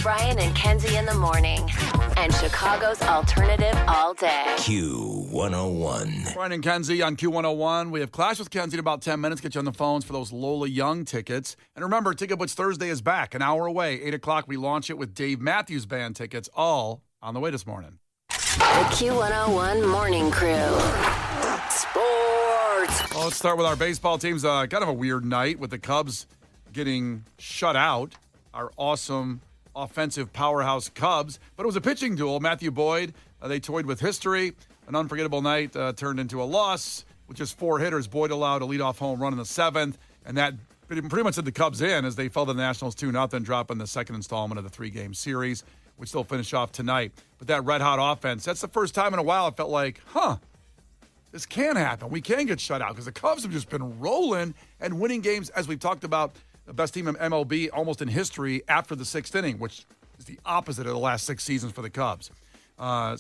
Brian and Kenzie in the morning. And Chicago's alternative all day. Q101. Brian and Kenzie on Q101. We have Clash with Kenzie in about 10 minutes. Get you on the phones for those Lola Young tickets. And remember, Ticket Blitz Thursday is back, an hour away. 8 o'clock, we launch it with Dave Matthews Band tickets, all on the way this morning. The Q101 Morning Crew. Sports. Well, let's start with our baseball teams. Kind of a weird night with the Cubs getting shut out. Our awesome offensive powerhouse Cubs. But it was a pitching duel. Matthew Boyd, they toyed with history. An unforgettable night turned into a loss with just 4 hitters. Boyd allowed a leadoff home run in the 7th, and that pretty much sent the Cubs in as they fell to the Nationals 2-0, dropping the second installment of the 3-game series, which they'll finish off tonight. But that red-hot offense, that's the first time in a while I felt like, this can happen. We can get shut out because the Cubs have just been rolling and winning games, as we've talked about, the best team in MLB almost in history after the 6th inning, which is the opposite of the last 6 seasons for the Cubs. No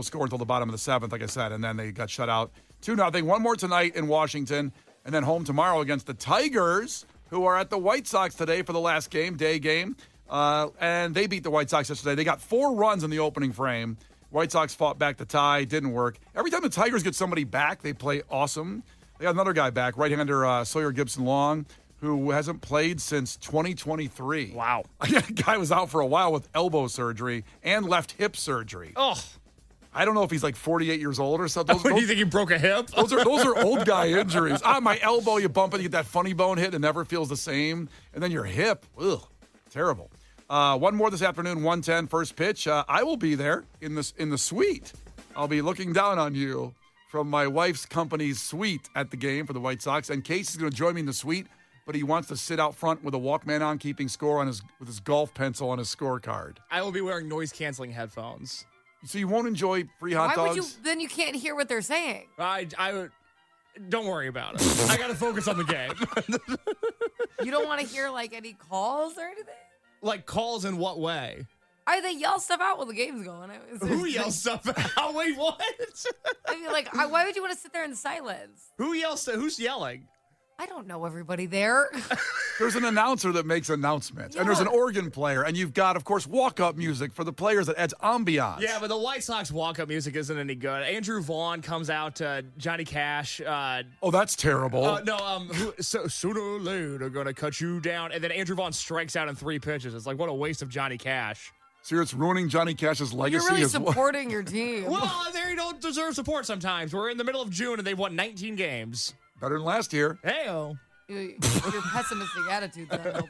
score until the bottom of the 7th, like I said, and then they got shut out 2-0. One more tonight in Washington, and then home tomorrow against the Tigers, who are at the White Sox today for the last day game. And they beat the White Sox yesterday. They got 4 runs in the opening frame. White Sox fought back the tie. Didn't work. Every time the Tigers get somebody back, they play awesome. They got another guy back, right-hander Sawyer Gibson-Long, who hasn't played since 2023. Wow. That guy was out for a while with elbow surgery and left hip surgery. Oh. I don't know if he's like 48 years old or something. Do you think he broke a hip? Those are old guy injuries. My elbow, you bump it, you get that funny bone hit, and it never feels the same. And then your hip, terrible. One more this afternoon, 1:10, first pitch. I will be there in the suite. I'll be looking down on you from my wife's company's suite at the game for the White Sox. And Casey's going to join me in the suite, but he wants to sit out front with a Walkman on, keeping score with his golf pencil on his scorecard. I will be wearing noise-canceling headphones. So you won't enjoy free hot dogs? Then you can't hear what they're saying. I don't worry about it. I got to focus on the game. You don't want to hear like any calls or anything? Like calls in what way? They yell stuff out while the game's going. Who yells stuff out? Wait, what? I mean, why would you want to sit there in silence? Who's yelling? I don't know everybody there. There's an announcer that makes announcements, and there's an organ player, and you've got, of course, walk-up music for the players that adds ambiance. Yeah, but the White Sox walk-up music isn't any good. Andrew Vaughn comes out to Johnny Cash. That's terrible. Sooner or later, they're going to cut you down. And then Andrew Vaughn strikes out in 3 pitches. It's like, what a waste of Johnny Cash. So it's ruining Johnny Cash's legacy. You're really as well. supporting your team. Well, they don't deserve support sometimes. We're in the middle of June, and they've won 19 games. Better than last year. Hey-oh. Your pessimistic attitude then.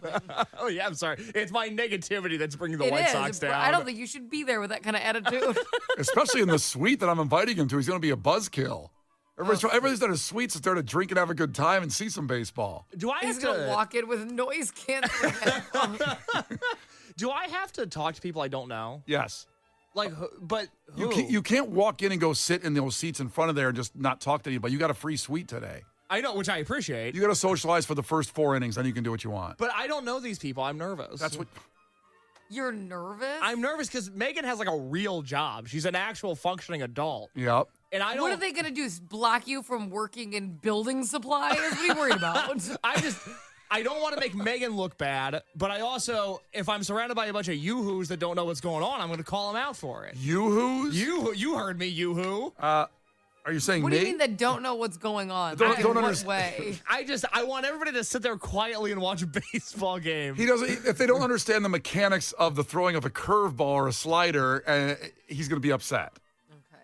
Oh, yeah, I'm sorry. It's my negativity that's bringing the White Sox down. I don't think you should be there with that kind of attitude. Especially in the suite that I'm inviting him to. He's going to be a buzzkill. Everybody's at a suite to start to drink and have a good time and see some baseball. He's going to walk in with noise canceling. Do I have to talk to people I don't know? Yes. But who? You can't walk in and go sit in those seats in front of there and just not talk to anybody. You got a free suite today. I know, which I appreciate. You got to socialize for the first 4 innings, then you can do what you want. But I don't know these people. I'm nervous. That's what. You're nervous? I'm nervous because Megan has a real job. She's an actual functioning adult. Yep. And I don't. What are they going to do? Block you from working in building supplies? What are you worried about? I don't want to make Megan look bad, but I also, if I'm surrounded by a bunch of yoo-hoos that don't know what's going on, I'm going to call them out for it. Yoo-hoos? You heard me, yoo-hoo. Are you saying what me? do you mean that don't know what's going on? Don't what understand. way? I want everybody to sit there quietly and watch a baseball game. He doesn't. If they don't understand the mechanics of the throwing of a curveball or a slider, he's going to be upset. Okay.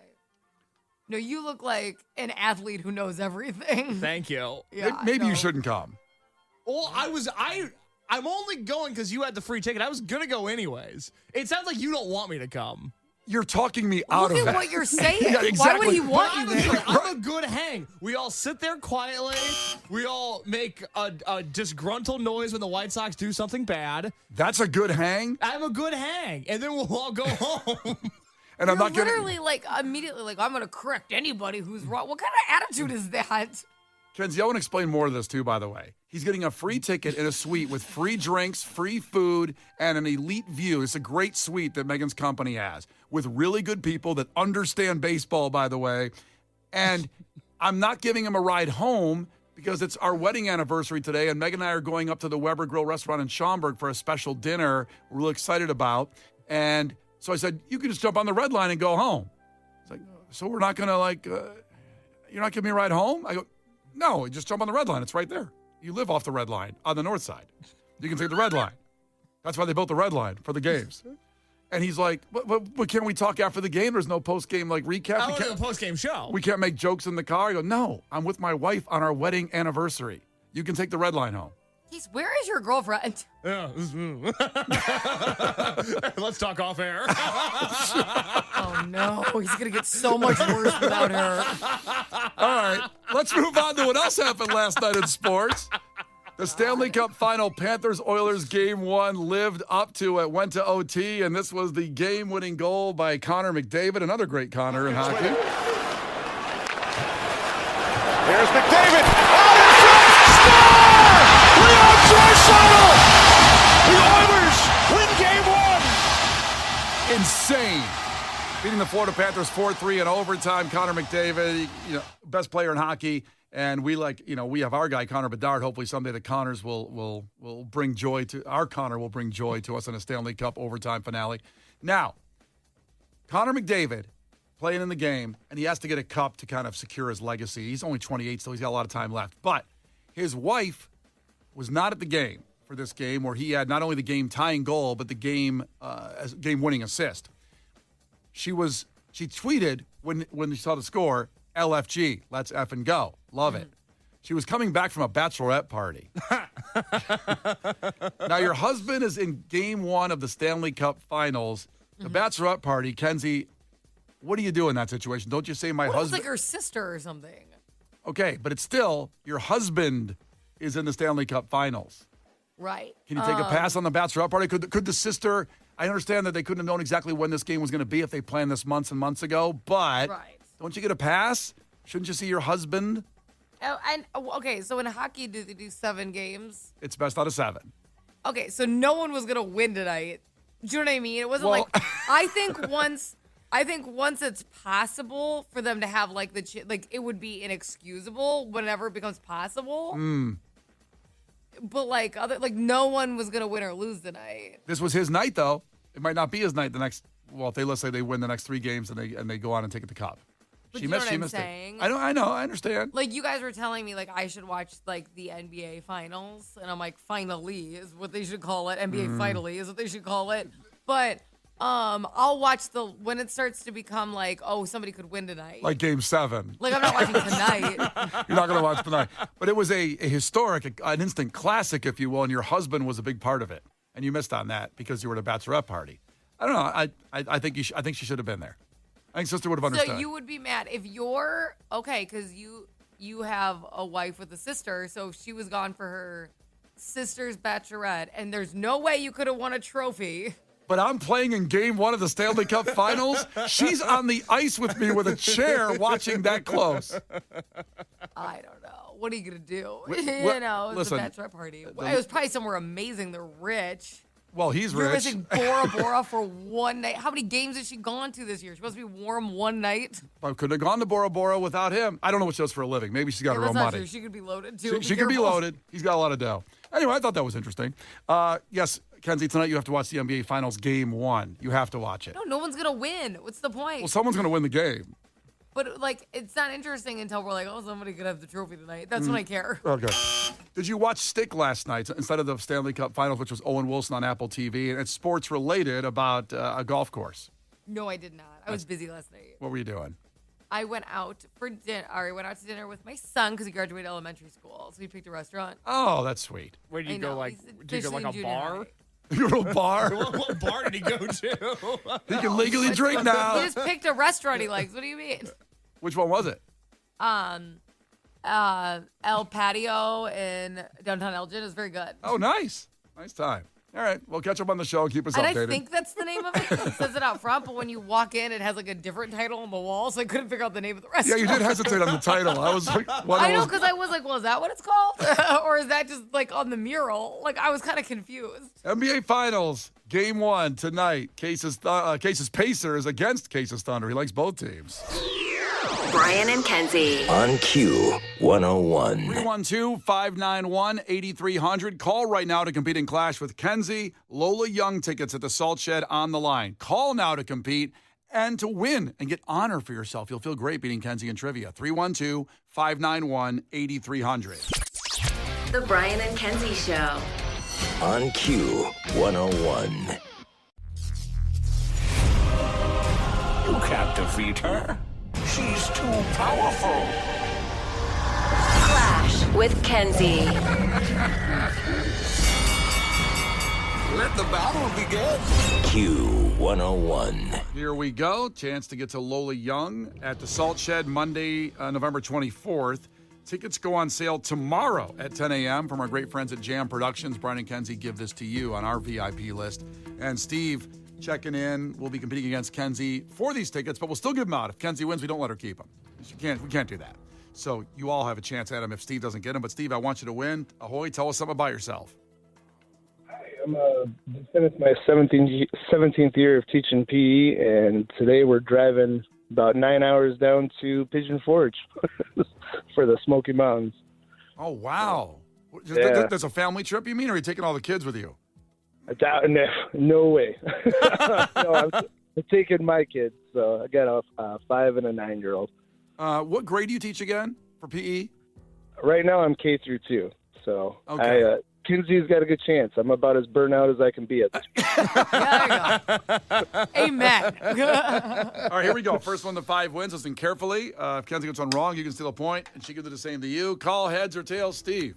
No, you look like an athlete who knows everything. Thank you. Yeah, Maybe you shouldn't come. Well, I'm only going because you had the free ticket. I was going to go anyways. It sounds like you don't want me to come. You're talking me out of it. Look at what you're saying. Yeah, exactly. Why would he want you there? I'm a good hang. We all sit there quietly. We all make a disgruntled noise when the White Sox do something bad. That's a good hang? I'm a good hang. And then we'll all go home. And I'm not literally immediately I'm going to correct anybody who's wrong. What kind of attitude is that? Kenzie, I want to explain more of this too, by the way. He's getting a free ticket in a suite with free drinks, free food, and an elite view. It's a great suite that Megan's company has with really good people that understand baseball, by the way. And I'm not giving him a ride home because it's our wedding anniversary today, and Megan and I are going up to the Weber Grill restaurant in Schaumburg for a special dinner we're really excited about. And so I said, you can just jump on the red line and go home. It's like, so we're not going to, you're not giving me a ride home? I go, no, just jump on the red line. It's right there. You live off the red line on the north side. You can take the red line. That's why they built the red line, for the games. And he's like, but can't we talk after the game? There's no post-game recap. I want a post-game show. We can't make jokes in the car. I go, no, I'm with my wife on our wedding anniversary. You can take the red line home. Where is your girlfriend? Yeah. Let's talk off air. Oh, no. He's going to get so much worse without her. All right. Let's move on to what else happened last night in sports. The Stanley Cup final, Panthers-Oilers Game 1 lived up to it, went to OT, and this was the game-winning goal by Connor McDavid, another great Connor in hockey. Here's McDavid. Out in front. Score! Leon Draisaitl! The Oilers win Game 1. Insane. Beating the Florida Panthers 4-3 in overtime. Connor McDavid, best player in hockey. And we have our guy, Connor Bedard. Hopefully someday the Connors will bring joy to, our Connor will bring joy to us in a Stanley Cup overtime finale. Now, Connor McDavid playing in the game, and he has to get a cup to kind of secure his legacy. He's only 28, so he's got a lot of time left. But his wife was not at the game for this game, where he had not only the game-tying goal, but the game-winning assist. She tweeted when she saw the score, LFG, let's effing go. Love it. She was coming back from a bachelorette party. Now, your husband is in Game 1 of the Stanley Cup Finals. The bachelorette party, Kenzie, what do you do in that situation? Don't you say my husband? It's like her sister or something. Okay, but it's still, your husband is in the Stanley Cup Finals. Right. Can you take a pass on the bachelorette party? Could the sister, I understand that they couldn't have known exactly when this game was going to be if they planned this months and months ago, but don't you get a pass? Shouldn't you see your husband? Okay, so in hockey, do they do 7 games? It's best out of 7. Okay, so no one was gonna win tonight. Do you know what I mean? It wasn't I think once it's possible for them to have it would be inexcusable whenever it becomes possible. But no one was gonna win or lose tonight. This was his night, though. It might not be his night the next. Well, let's say they win the next 3 games and they go on and take the cup. But She you know missed. what She I'm missed saying? it. I know. I understand. You guys were telling me I should watch the NBA finals, and I'm like, finally is what they should call it. NBA finally is what they should call it. But I'll watch when it starts to become somebody could win tonight. Like Game 7. I'm not watching tonight. You're not going to watch tonight. But it was a historic, an instant classic, if you will, and your husband was a big part of it, and you missed on that because you were at a bachelorette party. I don't know. I think I think she should have been there. I think sister would have understood. So you would be mad if you're okay because you have a wife with a sister. So if she was gone for her sister's bachelorette, and there's no way you could have won a trophy. But I'm playing in Game 1 of the Stanley Cup Finals. She's on the ice with me with a chair watching that close. I don't know. What are you gonna do? Listen, it's a bachelorette party. It was probably somewhere amazing. They're rich. Well, he's You're rich. missing Bora Bora for one night. How many games has she gone to this year? She must be warm one night. I could have gone to Bora Bora without him. I don't know what she does for a living. Maybe she's got her own That's not money. true. She could be loaded too. She could be loaded. He's got a lot of dough. Anyway, I thought that was interesting. Yes, Kenzie, tonight you have to watch the NBA Finals Game 1. You have to watch it. No one's gonna win. What's the point? Well, someone's going to win the game. But it's not interesting until we're somebody could have the trophy tonight. That's when I care. Okay. Did you watch Stick last night instead of the Stanley Cup Finals, which was Owen Wilson on Apple TV? And it's sports related about a golf course. No, I did not. I was busy last night. What were you doing? I went out for dinner. I went out to dinner with my son because he graduated elementary school. So we picked a restaurant. Oh, that's sweet. Where do you I go? know, Did he's you go a officially in bar? junior high. You go to a bar? What bar did he go to? He can legally drink He now. just picked a restaurant he likes. What do you mean? Which one was it? El Patio in downtown Elgin is very good. Oh, nice. Nice time. All right. Well, catch up on the show and keep us And updated. I think that's the name of it. It says it out front, but when you walk in, it has a different title on the wall, so I couldn't figure out the name of the Yeah, restaurant. you did hesitate on the title. I was like, I know, because I was like, well, is that what it's called? Or is that just on the mural? I was kind of confused. NBA Finals, Game 1 tonight. Cases Pacers against Cases Thunder. He likes both teams. Brian and Kenzie. On Q101. 312-591-8300. Call right now to compete in Clash with Kenzie. Lola Young tickets at the Salt Shed on the line. Call now to compete and to win and get honor for yourself. You'll feel great beating Kenzie in trivia. 312-591-8300. The Brian and Kenzie Show. On Q101. You can't defeat her. She's too powerful. Clash with Kenzie. Let the battle begin. Q101. Here we go. Chance to get to Lola Young at the Salt Shed Monday, November 24th. Tickets go on sale tomorrow at 10 a.m. from our great friends at Jam Productions. Brian and Kenzie give this to you on our VIP list. And Steve checking in. We'll be competing against Kenzie for these tickets, but we'll still give them out. If Kenzie wins, we don't let her keep them. We can't do that. So you all have a chance at them if Steve doesn't get them. But Steve, I want you to win. Ahoy, tell us something about yourself. I'm just finished my 17th year of teaching PE, and today we're driving about 9 hours down to Pigeon Forge for the Smoky Mountains. Oh, wow. Yeah. That's a family trip, you mean, or are you taking all the kids with you? No way. No, I'm taking my kids. So I got a 5 and a 9-year-old. What grade do you teach again for PE? Right now I'm K through 2. So Okay. Kenzie's got a good chance. I'm about as burnt out as I can be at this point. There you go. Amen. All right, here we go. First one to 5 wins. Listen carefully. If Kenzie gets one wrong, you can steal a point, and she can do the same to you. Call heads or tails, Steve.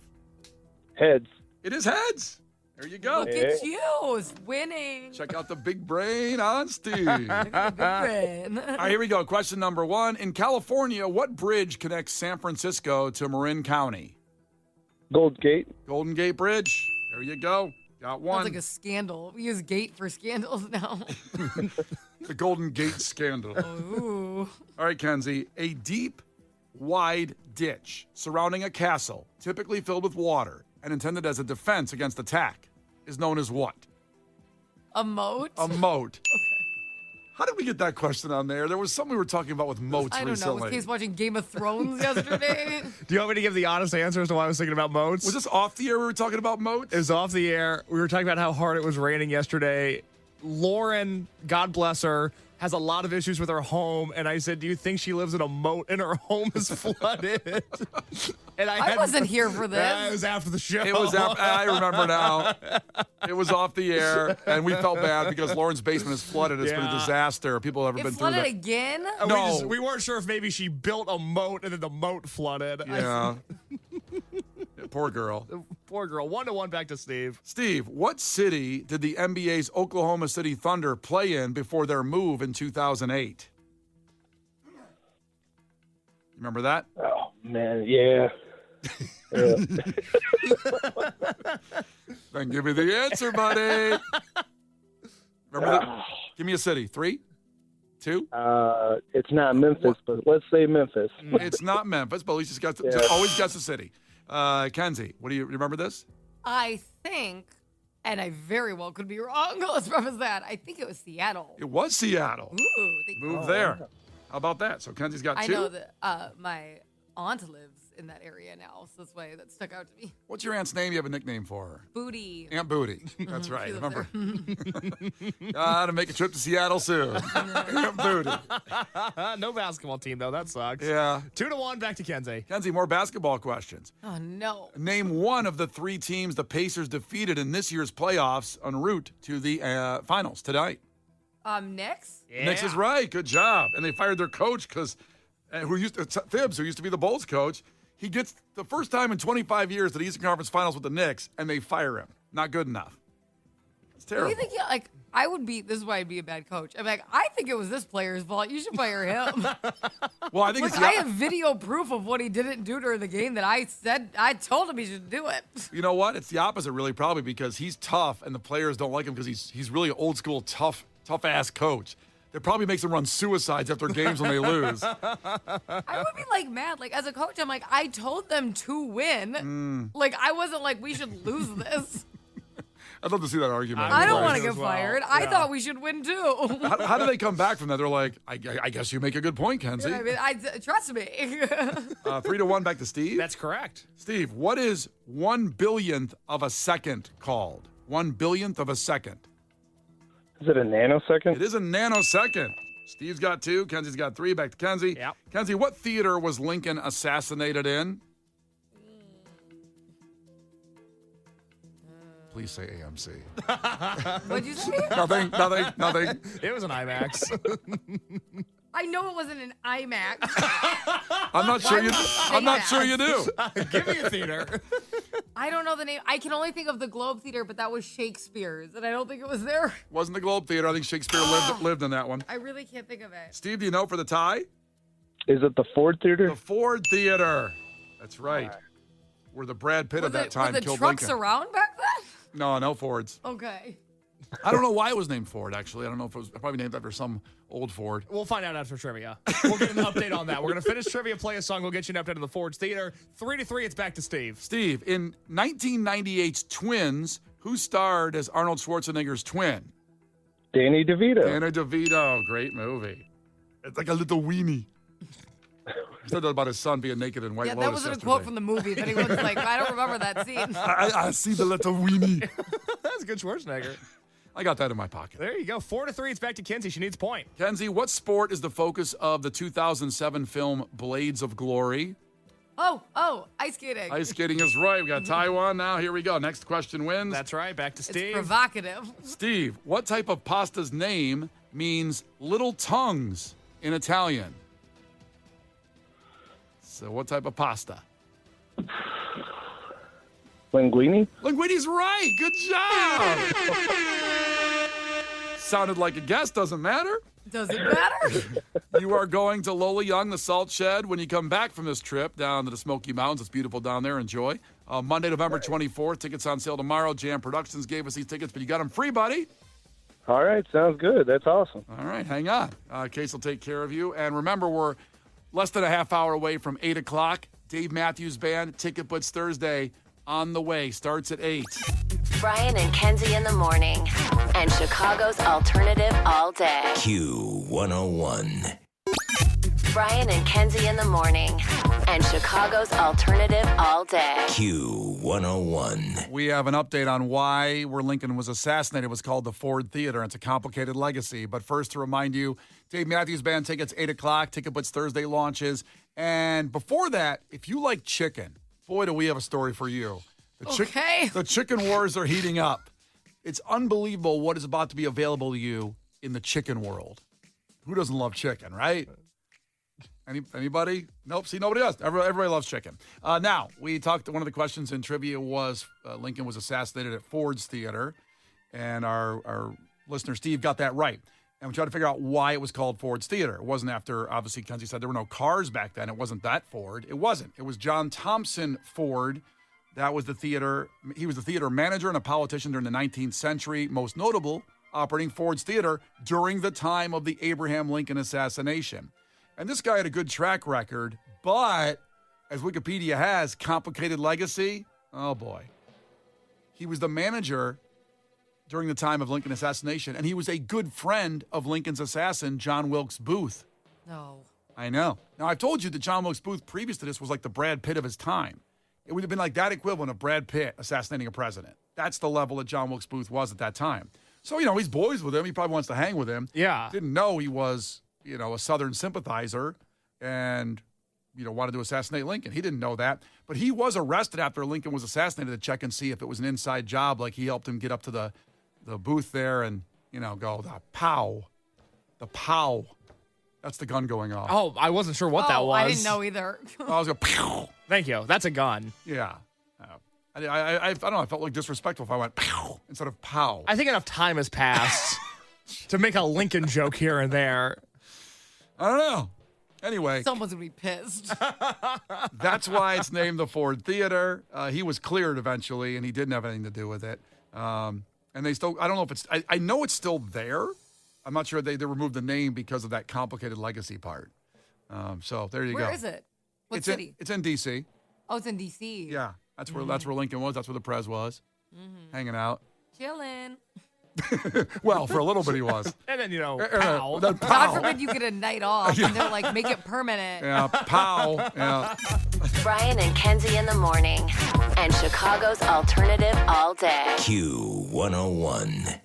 Heads. It is heads. There you go. Look at you, it's winning. Check out the big brain on Steve. Big win. All right, here we go. Question number 1. In California, what bridge connects San Francisco to Marin County? Gold Gate. Golden Gate Bridge. There you go. Got one. Sounds like a scandal. We use gate for scandals now. The Golden Gate scandal. Ooh. All right, Kenzie. A deep, wide ditch surrounding a castle, typically filled with water and intended as a defense against attack, is known as what? A moat? A moat. Okay. How did we get that question on there? There was something we were talking about with moats I don't know. recently. Was Case watching Game of Thrones yesterday? Do you want me to give the honest answer as to why I was thinking about moats? Was this off the air we were talking about moats? It was off the air. We were talking about how hard it was raining yesterday. Lauren, God bless her, has a lot of issues with her home. And I said, do you think she lives in a moat and her home is flooded? And I wasn't here for this. It was after the show. It was after, I remember now. It was off the air, and we felt bad because Lauren's basement is flooded. It's been a Yeah. disaster. People have ever It been through flooded that. again? No. We weren't sure if maybe she built a moat and then the moat flooded. Yeah. Poor girl. Poor girl. 1-1 back to Steve. Steve, what city did the NBA's Oklahoma City Thunder play in before their move in 2008? Remember that? Oh, man, yeah. Then give me the answer, buddy. Remember that? Give me a city. 3, 2. It's not Memphis, but let's say Memphis. It's not Memphis, but at least it's got always got the city. Kenzie, what do you remember this? I think, and I very well could be wrong. Let's preface that. I think it was Seattle. It was Seattle. Ooh, Move there. How about that? So Kenzie's got 2. I know that my aunt lives in that area now, so that's why that stuck out to me. What's your aunt's name? You have a nickname for her. Booty. Aunt Booty. That's right. She lives Remember? To make a trip to Seattle soon. Aunt Booty. No basketball team, though. That sucks. Yeah. 2-1 back to Kenzie. Kenzie, more basketball questions. Oh, no. Name one of the 3 teams the Pacers defeated in this year's playoffs en route to the finals tonight. Knicks? Knicks is right. Good job. And they fired their coach because Thibs, who used to be the Bulls coach, he gets the first time in 25 years that he's in conference finals with the Knicks, and they fire him. Not good enough. It's Do terrible. you think, I would be, this is why I'd be a bad coach. I'm like, I think it was this player's fault. You should fire him. Well, I think Look, it's I have video proof of what he didn't do during the game that I told him he should do it. You know what? It's the opposite, really, probably because he's tough, and the players don't like him because he's really an old school tough-ass coach. That probably makes them run suicides after games when they lose. I would be mad. As a coach, I'm like, I told them to win. I wasn't like, we should lose this. I'd love to see that argument. I don't Right. want to get As well. fired. I Yeah. thought we should win too. How do they come back from that? They're like, I guess you make a good point, Kenzie. I mean, trust me. 3-1 back to Steve. That's correct. Steve, what is 1/1000th of a second called? 1/1000th of a second. Is it a nanosecond? It is a nanosecond. Steve's got 2. Kenzie's got 3. Back to Kenzie. Yep. Kenzie, what theater was Lincoln assassinated in? Please say AMC. What'd you say? Nothing. It was an IMAX. I know it wasn't an IMAX. I'm not sure you. would you say I'm not that? sure you do. Give me a theater. I don't know the name. I can only think of the Globe Theater, but that was Shakespeare's, and I don't think it was there. Wasn't the Globe Theater? I think Shakespeare lived in that one. I really can't think of it. Steve, do you know for the tie? Is it the Ford Theater? The Ford Theater. That's right. Where the Brad Pitt of that time were the killed trucks Lincoln. around back then? No Fords. Okay. I don't know why it was named Ford, actually. I don't know if it was probably named after some old Ford. We'll find out after trivia. We'll get an update on that. We're going to finish trivia, play a song. We'll get you an update on the Ford's Theater. 3-3, it's back to Steve. Steve, in 1998's Twins, who starred as Arnold Schwarzenegger's twin? Danny DeVito. Danny DeVito. Great movie. It's like a little weenie. He said that about his son being naked in White Yeah, Lotus that wasn't a yesterday. quote from the movie. If anyone's like, I don't remember that scene. I see the little weenie. That's good Schwarzenegger. I got that in my pocket. There you go. 4-3, it's back to Kenzie. She needs a point. Kenzie, what sport is the focus of the 2007 film Blades of Glory? Oh, ice skating. Ice skating is right. We got Taiwan now. Here we go. Next question wins. That's right. Back to It's Steve. provocative. Steve, what type of pasta's name means little tongues in Italian? So what type of pasta? Linguini. Linguini's right. Good job. Sounded like a guess. Doesn't matter. Does it matter? You are going to Lola Young, the Salt Shed, when you come back from this trip down to the Smoky Mountains. It's beautiful down there. Enjoy. Monday, November 24th. Tickets on sale tomorrow. Jam Productions gave us these tickets, but you got them free, buddy. All right, sounds good. That's awesome. All right, hang on. Case will take care of you. And remember, we're less than a half hour away from 8 o'clock. Dave Matthews Band, Ticket Blitz Thursday on the way. Starts at 8. Brian and Kenzie in the morning. And Chicago's alternative all day. Q101. Brian and Kenzie in the morning. And Chicago's alternative all day. Q101. We have an update on why where Lincoln was assassinated. It was called the Ford Theater. It's a complicated legacy. But first, to remind you, Dave Matthews Band tickets, 8 o'clock. Ticket Blitz Thursday launches. And before that, if you like chicken, boy, do we have a story for you. Okay. The chicken wars are heating up. It's unbelievable what is about to be available to you in the chicken world. Who doesn't love chicken, right? Anybody? Nope. See, nobody does. Everybody loves chicken. Now, we talked. One of the questions in trivia was Lincoln was assassinated at Ford's Theater, and our listener Steve got that right. And we tried to figure out why it was called Ford's Theater. It wasn't after, obviously, Kenzie said there were no cars back then. It wasn't that Ford. It wasn't. It was John Thompson Ford. That was the theater. He was the theater manager and a politician during the 19th century, most notable operating Ford's Theater during the time of the Abraham Lincoln assassination. And this guy had a good track record, but as Wikipedia has, complicated legacy. Oh, boy. He was the manager during the time of Lincoln assassination, and he was a good friend of Lincoln's assassin, John Wilkes Booth. No. I know. Now, I've told you that John Wilkes Booth, previous to this, was like the Brad Pitt of his time. It would have been like that equivalent of Brad Pitt assassinating a president. That's the level that John Wilkes Booth was at that time. So, he's boys with him. He probably wants to hang with him. Yeah. Didn't know he was, a Southern sympathizer and, wanted to assassinate Lincoln. He didn't know that. But he was arrested after Lincoln was assassinated to check and see if it was an inside job. Like he helped him get up to the booth there and, go, the pow. The pow. That's the gun going off. Oh, I wasn't sure what that was. I didn't know either. I was going, pow. Thank you. That's a gun. Yeah. I don't know. I felt like disrespectful if I went pow instead of pow. I think enough time has passed to make a Lincoln joke here and there. I don't know. Anyway, Someone's going to be pissed. that's why it's named the Ford Theater. He was cleared eventually, and he didn't have anything to do with it. And they still, I don't know if it's, I know it's still there. I'm not sure they removed the name because of that complicated legacy part. So there you go. Where is it? What city? It's in D.C. Oh, it's in D.C. Yeah, that's where Lincoln was. That's where the Prez was, hanging out. Chillin'. Well, for a little bit he was. And then, Pow. Then God pow. forbid you get a night off and they're like, make it permanent. Yeah, pow. Yeah. Brian and Kenzie in the morning. And Chicago's alternative all day. Q101.